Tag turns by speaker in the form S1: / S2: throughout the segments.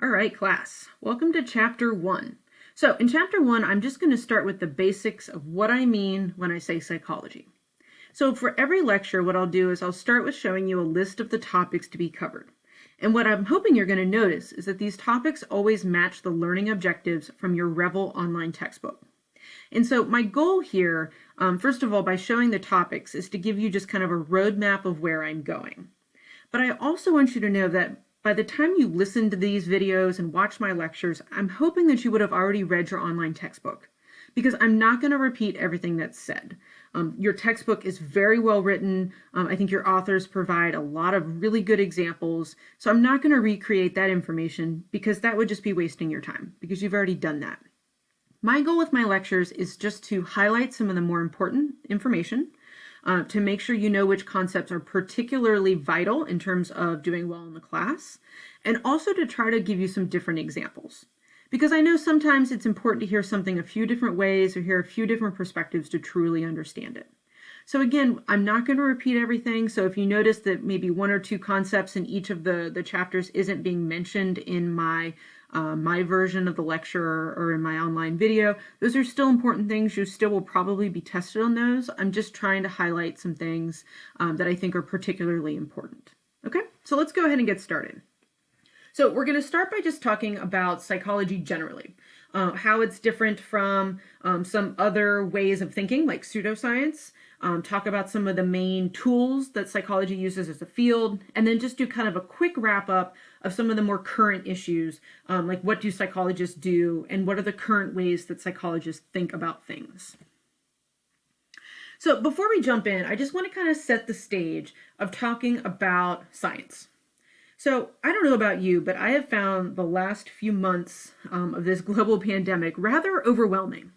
S1: All right, class. Welcome to Chapter 1. So in Chapter 1, I'm just going to start with the basics of what I mean when I say psychology. So for every lecture, what I'll do is I'll start with showing you a list of the topics to be covered. And what I'm hoping you're going to notice is that these topics always match the learning objectives from your Revel online textbook. And so my goal here, first of all, by showing the topics, is to give you just kind of a roadmap of where I'm going. But I also want you to know that by the time you listen to these videos and watch my lectures, I'm hoping that you would have already read your online textbook, because I'm not going to repeat everything that's said. Your textbook is very well written. I think your authors provide a lot of really good examples. So I'm not going to recreate that information because that would just be wasting your time because you've already done that. My goal with my lectures is just to highlight some of the more important information, to make sure you know which concepts are particularly vital in terms of doing well in the class, and also to try to give you some different examples. Because I know sometimes it's important to hear something a few different ways or hear a few different perspectives to truly understand it. So again, I'm not going to repeat everything. So if you notice that maybe one or two concepts in each of the chapters isn't being mentioned in my version of the lecture or in my online video, those are still important things. You still will probably be tested on those. I'm just trying to highlight some things that I think are particularly important. Okay, so let's go ahead and get started. So we're going to start by just talking about psychology generally, how it's different from some other ways of thinking like pseudoscience, talk about some of the main tools that psychology uses as a field, and then just do kind of a quick wrap up of some of the more current issues, like what do psychologists do and what are the current ways that psychologists think about things. So before we jump in, I just want to kind of set the stage of talking about science. So I don't know about you, but I have found the last few months of this global pandemic rather overwhelming.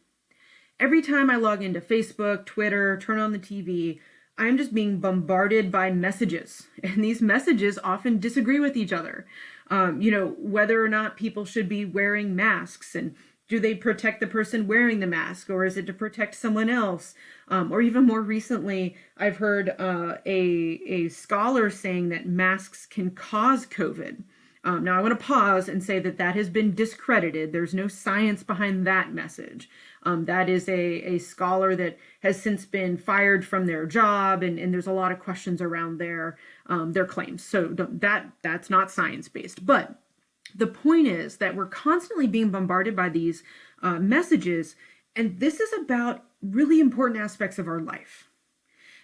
S1: Every time I log into Facebook, Twitter, turn on the TV, I'm just being bombarded by messages. And these messages often disagree with each other. Whether or not people should be wearing masks, and do they protect the person wearing the mask, or is it to protect someone else? Or even more recently, I've heard a scholar saying that masks can cause COVID. Now I want to pause and say that has been discredited. There's no science behind that message. That is a scholar that has since been fired from their job, and there's a lot of questions around their claims. So that's not science-based. But the point is that we're constantly being bombarded by these messages, and this is about really important aspects of our life.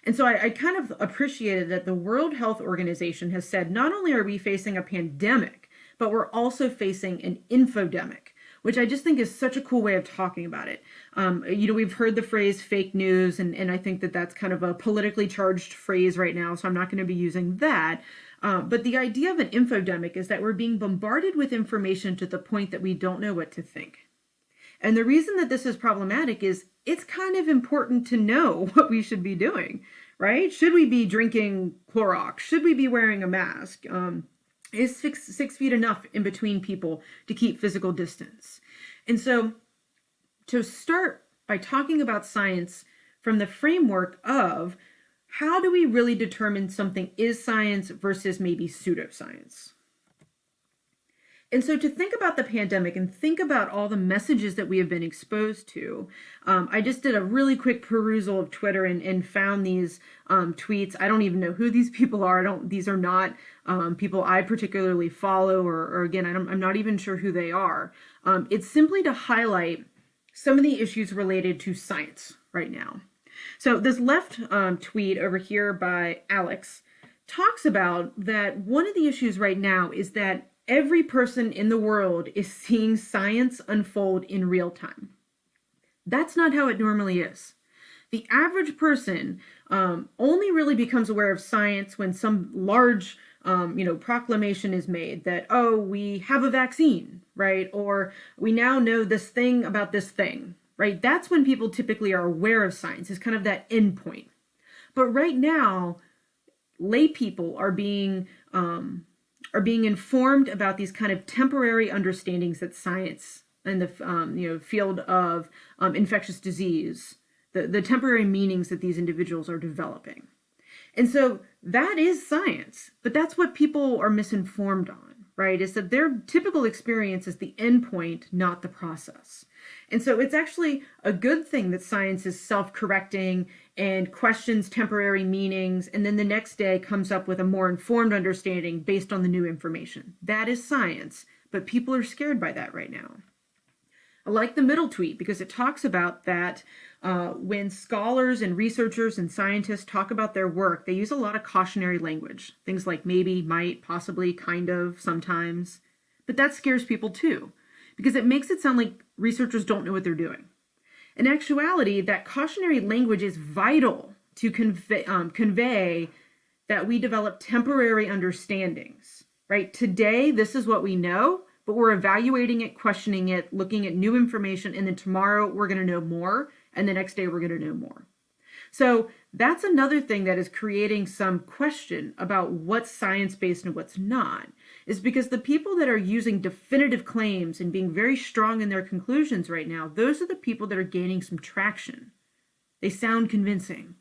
S1: And so I kind of appreciated that the World Health Organization has said not only are we facing a pandemic, but we're also facing an infodemic, which I just think is such a cool way of talking about it. We've heard the phrase fake news, and I think that that's kind of a politically charged phrase right now, so I'm not going to be using that. But the idea of an infodemic is that we're being bombarded with information to the point that we don't know what to think. And the reason that this is problematic is it's kind of important to know what we should be doing, right? Should we be drinking Clorox? Should we be wearing a mask? Is 6 feet enough in between people to keep physical distance? And so to start by talking about science from the framework of how do we really determine something is science versus maybe pseudoscience? And so to think about the pandemic and think about all the messages that we have been exposed to, I just did a really quick perusal of Twitter and found these tweets. I don't even know who these people are. These are not people I particularly follow, or again, I'm not even sure who they are. It's simply to highlight some of the issues related to science right now. So this left tweet over here by Alex talks about that one of the issues right now is that every person in the world is seeing science unfold in real time. That's not how it normally is. The average person only really becomes aware of science when some large proclamation is made that, oh, we have a vaccine, right? Or we now know this thing about this thing, right? That's when people typically are aware of science, is kind of that endpoint. But right now, lay people are being informed about these kind of temporary understandings that science and the field of infectious disease, the temporary meanings that these individuals are developing. And so that is science, but that's what people are misinformed on. right, is that their typical experience is the endpoint, not the process. And so it's actually a good thing that science is self-correcting and questions temporary meanings, and then the next day comes up with a more informed understanding based on the new information. That is science, but people are scared by that right now. I like the middle tweet because it talks about that when scholars and researchers and scientists talk about their work, they use a lot of cautionary language. Things like maybe, might, possibly, kind of, sometimes. But that scares people too, because it makes it sound like researchers don't know what they're doing. In actuality, that cautionary language is vital to convey that we develop temporary understandings, right? Today, this is what we know, but we're evaluating it, questioning it, looking at new information, and then tomorrow we're going to know more, and the next day we're going to know more. So that's another thing that is creating some question about what's science-based and what's not, is because the people that are using definitive claims and being very strong in their conclusions right now, those are the people that are gaining some traction. They sound convincing.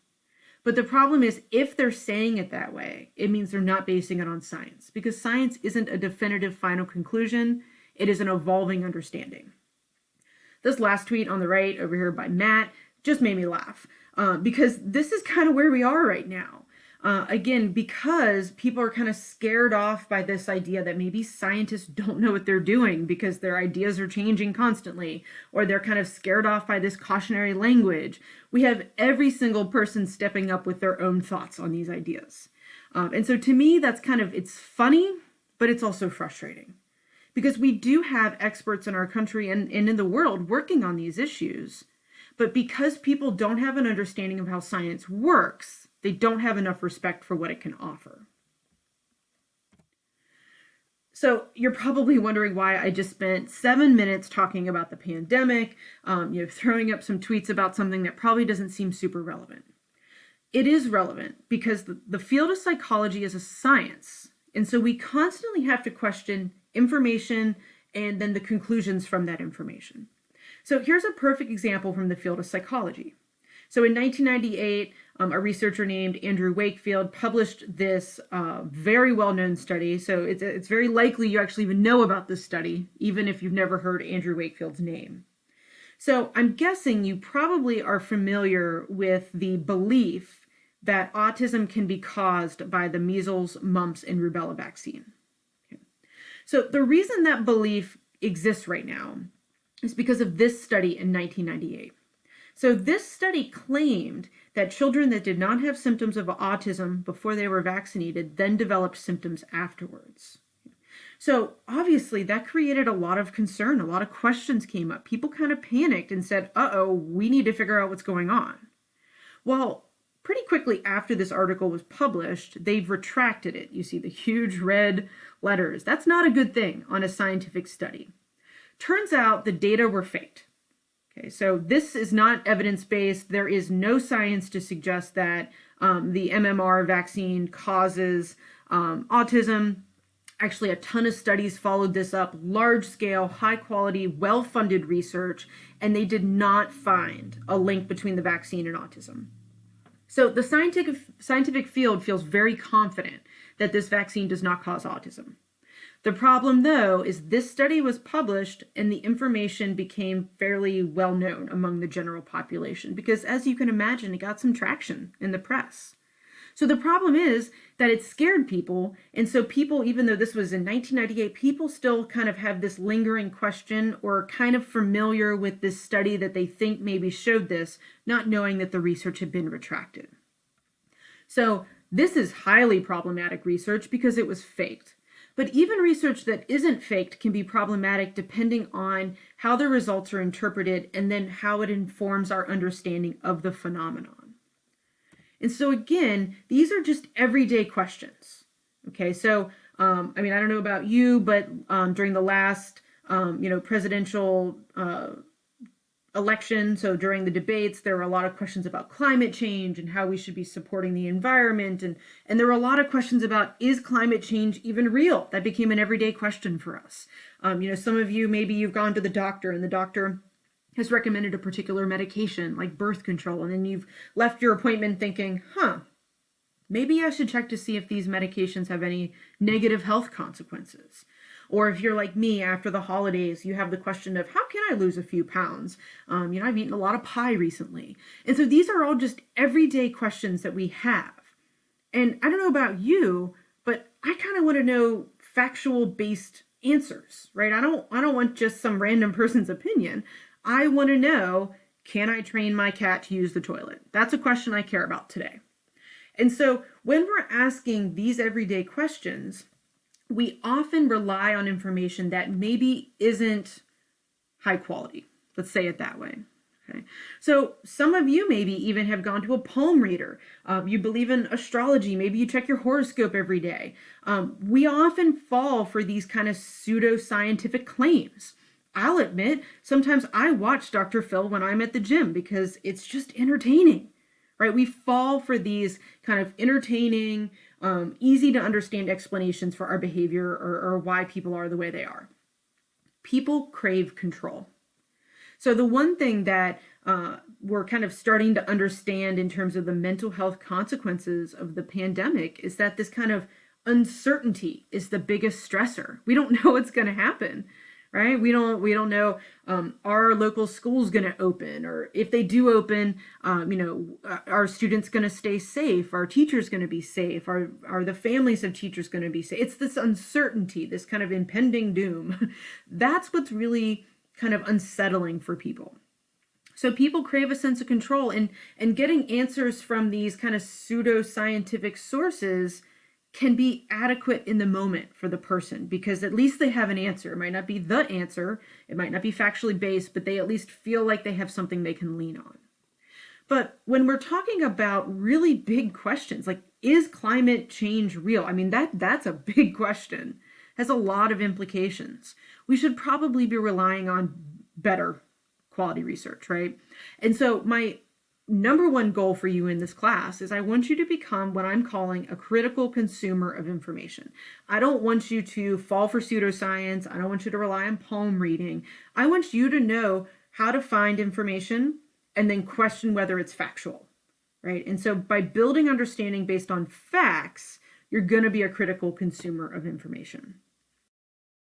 S1: But the problem is, if they're saying it that way, it means they're not basing it on science, because science isn't a definitive final conclusion. It is an evolving understanding. This last tweet on the right over here by Matt just made me laugh because this is kind of where we are right now. Again, because people are kind of scared off by this idea that maybe scientists don't know what they're doing because their ideas are changing constantly, or they're kind of scared off by this cautionary language. We have every single person stepping up with their own thoughts on these ideas. And so to me, that's kind of, it's funny, but it's also frustrating. Because we do have experts in our country and in the world working on these issues, but because people don't have an understanding of how science works, they don't have enough respect for what it can offer. So you're probably wondering why I just spent 7 minutes talking about the pandemic, throwing up some tweets about something that probably doesn't seem super relevant. It is relevant because the field of psychology is a science, and so we constantly have to question information and then the conclusions from that information. So here's a perfect example from the field of psychology. So in 1998, a researcher named Andrew Wakefield published this very well-known study. So it's very likely you actually even know about this study, even if you've never heard Andrew Wakefield's name. So I'm guessing you probably are familiar with the belief that autism can be caused by the measles, mumps, and rubella vaccine. Okay. So the reason that belief exists right now is because of this study in 1998. So this study claimed that children that did not have symptoms of autism before they were vaccinated then developed symptoms afterwards. So obviously that created a lot of concern, a lot of questions came up. People kind of panicked and said, uh-oh, we need to figure out what's going on. Well, pretty quickly after this article was published, they've retracted it. You see the huge red letters. That's not a good thing on a scientific study. Turns out the data were faked. Okay, so this is not evidence-based. There is no science to suggest that the MMR vaccine causes autism. Actually, a ton of studies followed this up, large-scale, high-quality, well-funded research, and they did not find a link between the vaccine and autism. So the scientific field feels very confident that this vaccine does not cause autism. The problem, though, is this study was published and the information became fairly well known among the general population because, as you can imagine, it got some traction in the press. So the problem is that it scared people, and so people, even though this was in 1998, people still kind of have this lingering question or kind of familiar with this study that they think maybe showed this, not knowing that the research had been retracted. So this is highly problematic research because it was faked. But even research that isn't faked can be problematic depending on how the results are interpreted and then how it informs our understanding of the phenomenon. And so again, these are just everyday questions. Okay, so I don't know about you, but during the last presidential election, so during the debates, there were a lot of questions about climate change and how we should be supporting the environment. And there were a lot of questions about, is climate change even real? That became an everyday question for us. Some of you, maybe you've gone to the doctor and the doctor has recommended a particular medication like birth control. And then you've left your appointment thinking, maybe I should check to see if these medications have any negative health consequences. Or if you're like me after the holidays, you have the question of how can I lose a few pounds? I've eaten a lot of pie recently. And so these are all just everyday questions that we have. And I don't know about you, but I kind of want to know factual based answers, right? I don't want just some random person's opinion. I want to know, can I train my cat to use the toilet? That's a question I care about today. And so when we're asking these everyday questions, we often rely on information that maybe isn't high quality. Let's say it that way. Okay. So some of you maybe even have gone to a palm reader. You believe in astrology. Maybe you check your horoscope every day. We often fall for these kind of pseudoscientific claims. I'll admit, sometimes I watch Dr. Phil when I'm at the gym because it's just entertaining, right? We fall for these kind of entertaining, easy to understand explanations for our behavior or why people are the way they are. People crave control. So the one thing that we're kind of starting to understand in terms of the mental health consequences of the pandemic is that this kind of uncertainty is the biggest stressor. We don't know what's going to happen, right? We don't know are our local schools going to open, or if they do open, are students going to stay safe? Are teachers going to be safe? Are the families of teachers going to be safe? It's this uncertainty, this kind of impending doom. That's what's really kind of unsettling for people. So people crave a sense of control, and getting answers from these kind of pseudoscientific sources can be adequate in the moment for the person because at least they have an answer. It might not be the answer, it might not be factually based, but they at least feel like they have something they can lean on. But when we're talking about really big questions, like is climate change real? I mean, that's a big question. Has a lot of implications. We should probably be relying on better quality research, right? And so my number one goal for you in this class is I want you to become what I'm calling a critical consumer of information. I don't want you to fall for pseudoscience. I don't want you to rely on palm reading. I want you to know how to find information and then question whether it's factual, right? And so by building understanding based on facts, you're going to be a critical consumer of information.